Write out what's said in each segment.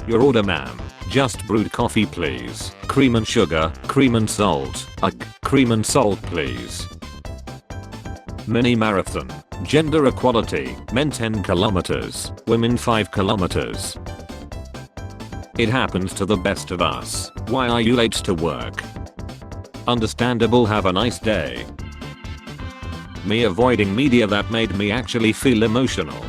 Your order, ma'am. Just brewed coffee please. Cream and sugar, cream and salt. Cream and salt please. Mini marathon. Gender equality. Men 10 kilometers, women 5 kilometers. It happens to the best of us. Why are you late to work? Understandable, have a nice day. Me avoiding media that made me actually feel emotional.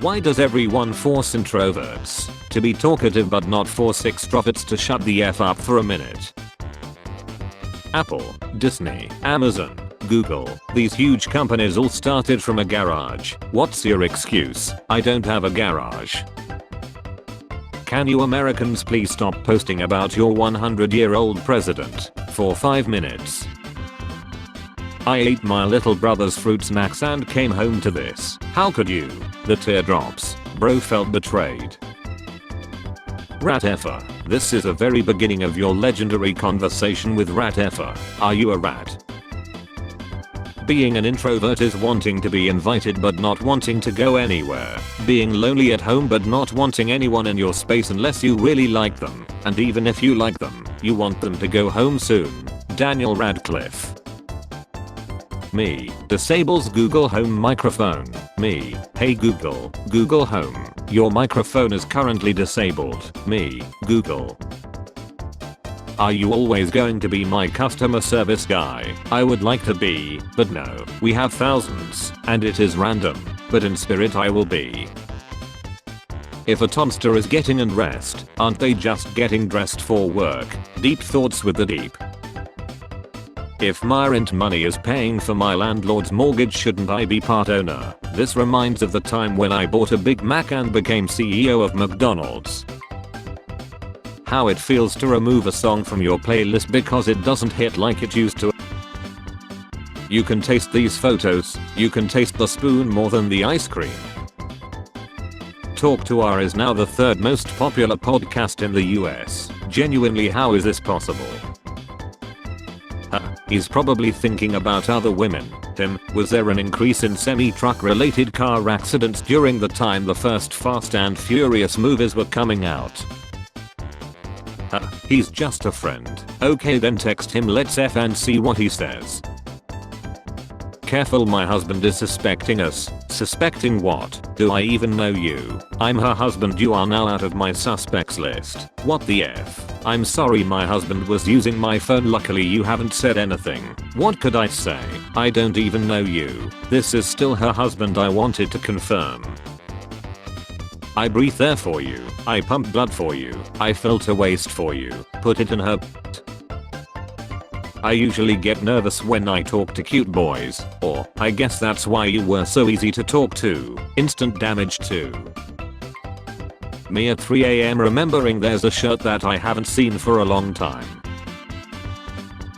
Why does everyone force introverts to be talkative but not force extroverts to shut the F up for a minute? Apple, Disney, Amazon, Google, these huge companies all started from a garage. What's your excuse? I don't have a garage. Can you Americans please stop posting about your 100-year-old president for 5 minutes? I ate my little brother's fruit snacks and came home to this. How could you? The teardrops. Bro felt betrayed. Rat effer. This is the very beginning of your legendary conversation with rat effer. Are you a rat? Being an introvert is wanting to be invited but not wanting to go anywhere. Being lonely at home but not wanting anyone in your space unless you really like them. And even if you like them, you want them to go home soon. Daniel Radcliffe. Me. Disables Google Home microphone. Me. Hey Google. Google Home. Your microphone is currently disabled. Me. Google. Are you always going to be my customer service guy? I would like to be, but no. We have thousands, and it is random. But in spirit I will be. If a tonster is getting undressed, aren't they just getting dressed for work? Deep thoughts with the deep. If my rent money is paying for my landlord's mortgage, shouldn't I be part owner? This reminds of the time when I bought a Big Mac and became CEO of McDonald's. How it feels to remove a song from your playlist because it doesn't hit like it used to. You can taste these photos, you can taste the spoon more than the ice cream. Talk to R is now the 3rd most popular podcast in the US. Genuinely, how is this possible? He's probably thinking about other women. Was there an increase in semi-truck related car accidents during the time the first Fast and Furious movies were coming out? He's just a friend. Okay, then text him, let's F and see what he says. Careful, my husband is suspecting us. Suspecting what? Do I even know you? I'm her husband, you are now out of my suspects list. What the F? I'm sorry, my husband was using my phone, luckily you haven't said anything. What could I say? I don't even know you. This is still her husband, I wanted to confirm. I breathe air for you. I pump blood for you. I filter waste for you. Put it in her I usually get nervous when I talk to cute boys, or I guess that's why you were so easy to talk to. Instant damage too. Me at 3 AM remembering there's a shirt that I haven't seen for a long time.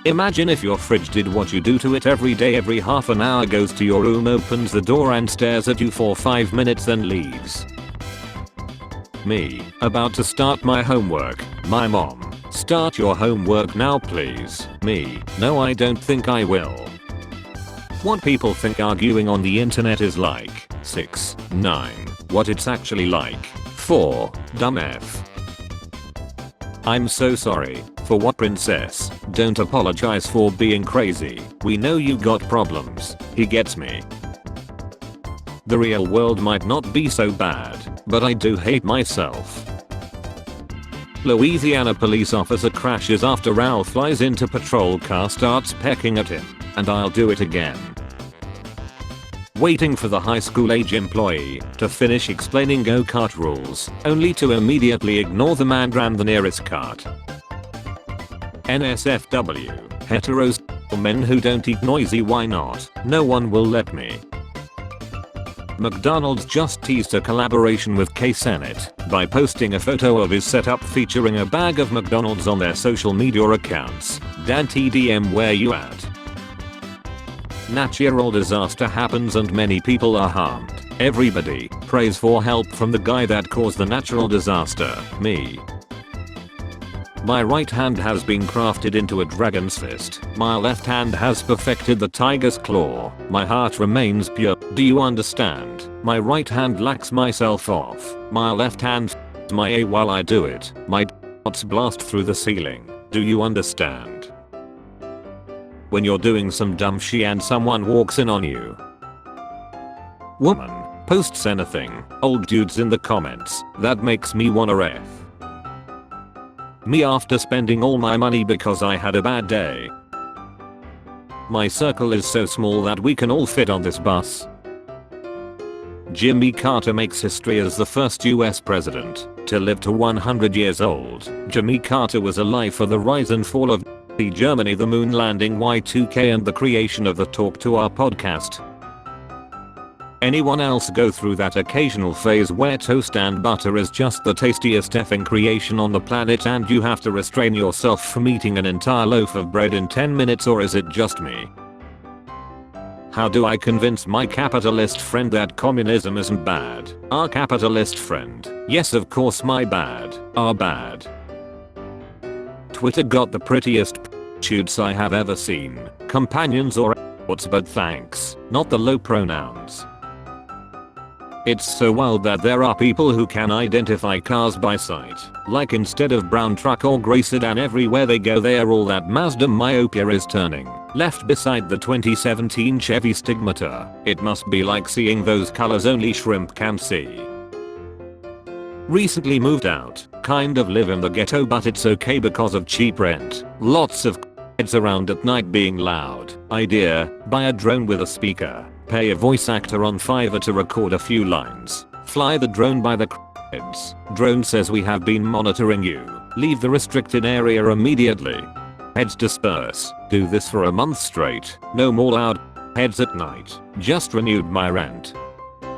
Imagine if your fridge did what you do to it every day. Every half an hour goes to your room, opens the door and stares at you for 5 minutes then leaves. Me, about to start my homework. My mom. Start your homework now please. Me, no I don't think I will. What people think arguing on the internet is like. 6, 9. What it's actually like. 4, dumb F. I'm so sorry. For what, princess? Don't apologize for being crazy. We know you got problems. He gets me. The real world might not be so bad, but I do hate myself. Louisiana police officer crashes after owl flies into patrol car, starts pecking at him, and I'll do it again. Waiting for the high school age employee to finish explaining go-kart rules, only to immediately ignore them and ram the nearest cart. NSFW, heteros, men who don't eat noisy, why not? No one will let me. McDonald's just teased a collaboration with K-Senate by posting a photo of his setup featuring a bag of McDonald's on their social media accounts. Dan TDM, where you at? Natural disaster happens and many people are harmed. Everybody prays for help from the guy that caused the natural disaster. Me. My right hand has been crafted into a dragon's fist. My left hand has perfected the tiger's claw. My heart remains pure. Do you understand? My right hand lacks myself off. My left hand my A while I do it. My dots blast through the ceiling. Do you understand? When you're doing some dumb shit and someone walks in on you. Woman posts anything. Old dudes in the comments. That makes me wanna ref. Me after spending all my money because I had a bad day. My circle is so small that we can all fit on this bus. Jimmy Carter makes history as the first US president to live to 100 years old. Jimmy Carter was alive for the rise and fall of Germany, the moon landing, Y2K, and the creation of the Talk to Our podcast. Anyone else go through that occasional phase where toast and butter is just the tastiest effing creation on the planet and you have to restrain yourself from eating an entire loaf of bread in 10 minutes, or is it just me? How do I convince my capitalist friend that communism isn't bad? Our capitalist friend. Yes, of course, my bad. Our bad. Twitter got the prettiest shoots I have ever seen. Companions or what's, but thanks. Not the low pronouns. It's so wild that there are people who can identify cars by sight. Like instead of brown truck or gray sedan, everywhere they go they are all that Mazda myopia is turning left beside the 2017 Chevy Stigmata. It must be like seeing those colors only shrimp can see. Recently moved out. Kind of live in the ghetto, but it's okay because of cheap rent. Lots of kids around at night being loud. Idea: buy a drone with a speaker. Pay a voice actor on Fiverr to record a few lines. Fly the drone by the kids. Drone says we have been monitoring you. Leave the restricted area immediately. Heads disperse. Do this for a month straight. No more loud heads at night. Just renewed my rent.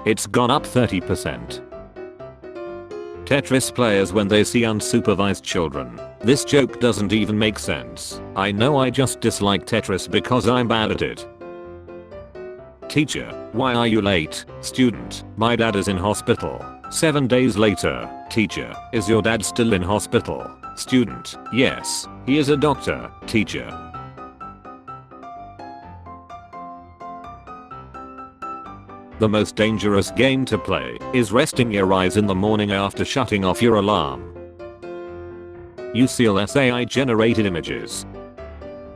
It's gone up 30%. Tetris players when they see unsupervised children. This joke doesn't even make sense. I know I just dislike Tetris because I'm bad at it. Teacher: why are you late? Student: my dad is in hospital. 7 days later. Teacher: is your dad still in hospital? Student: yes, he is a doctor. Teacher: the most dangerous game to play is resting your eyes in the morning after shutting off your alarm. UCLS AI generated images.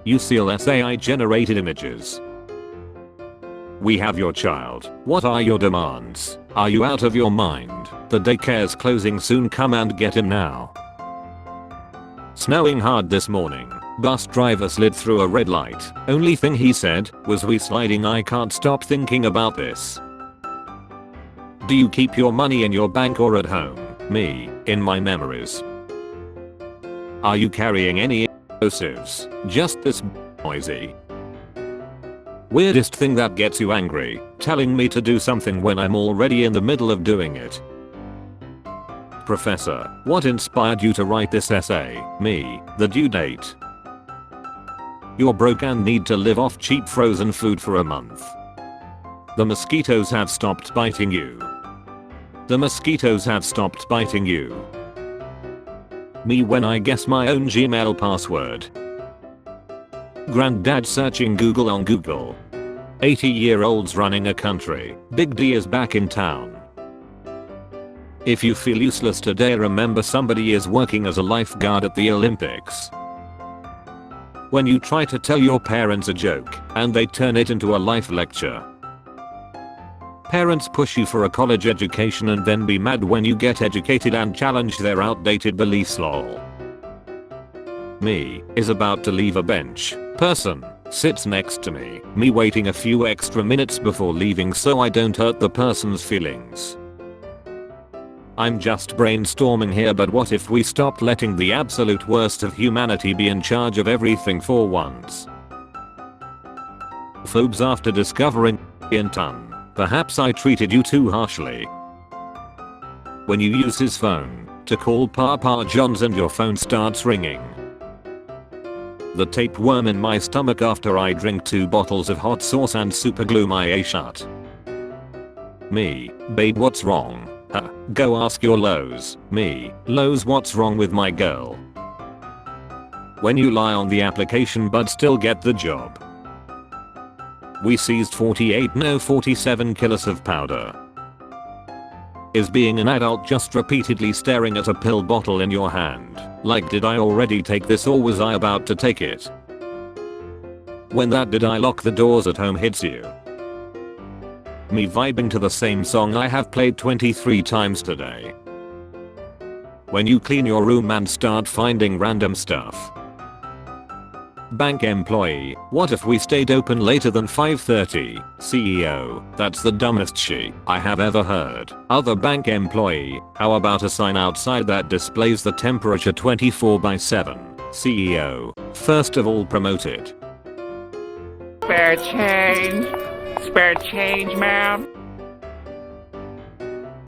UCLS AI generated images. We have your child. What are your demands? Are you out of your mind? The daycare's closing soon, come and get him now. Snowing hard this morning. Bus driver slid through a red light. Only thing he said was, "We sliding, I can't stop thinking about this." Do you keep your money in your bank or at home? Me, in my memories. Are you carrying any explosives? Just this noisy. Weirdest thing that gets you angry: telling me to do something when I'm already in the middle of doing it. Professor: what inspired you to write this essay? Me: the due date. You're broke and need to live off cheap frozen food for a month. The mosquitoes have stopped biting you. The mosquitoes have stopped biting you. Me when I guess my own Gmail password. Granddad searching Google on Google. 80-year-olds running a country. Big D is back in town. If you feel useless today, remember somebody is working as a lifeguard at the Olympics. When you try to tell your parents a joke and they turn it into a life lecture. Parents push you for a college education and then be mad when you get educated and challenge their outdated beliefs. Lol. Me is about to leave a bench. Person sits next to me. Me waiting a few extra minutes before leaving so I don't hurt the person's feelings. I'm just brainstorming here, but what if we stopped letting the absolute worst of humanity be in charge of everything for once? Phobes after discovering in ton. Perhaps I treated you too harshly. When you use his phone to call Papa John's and your phone starts ringing. The tapeworm in my stomach after I drink 2 bottles of hot sauce and superglue my A shut. Me, babe, what's wrong? Go ask your Lowe's. Me, Lowe's, what's wrong with my girl? When you lie on the application but still get the job. We seized 47 kilos of powder. Is being an adult just repeatedly staring at a pill bottle in your hand, like did I already take this or was I about to take it? When that did I lock the doors at home hits you. Me vibing to the same song I have played 23 times today. When you clean your room and start finding random stuff. Bank employee, what if we stayed open later than 5:30? CEO, that's the dumbest shit I have ever heard. Other bank employee, how about a sign outside that displays the temperature 24/7? CEO, first of all promote it. Spare change, ma'am.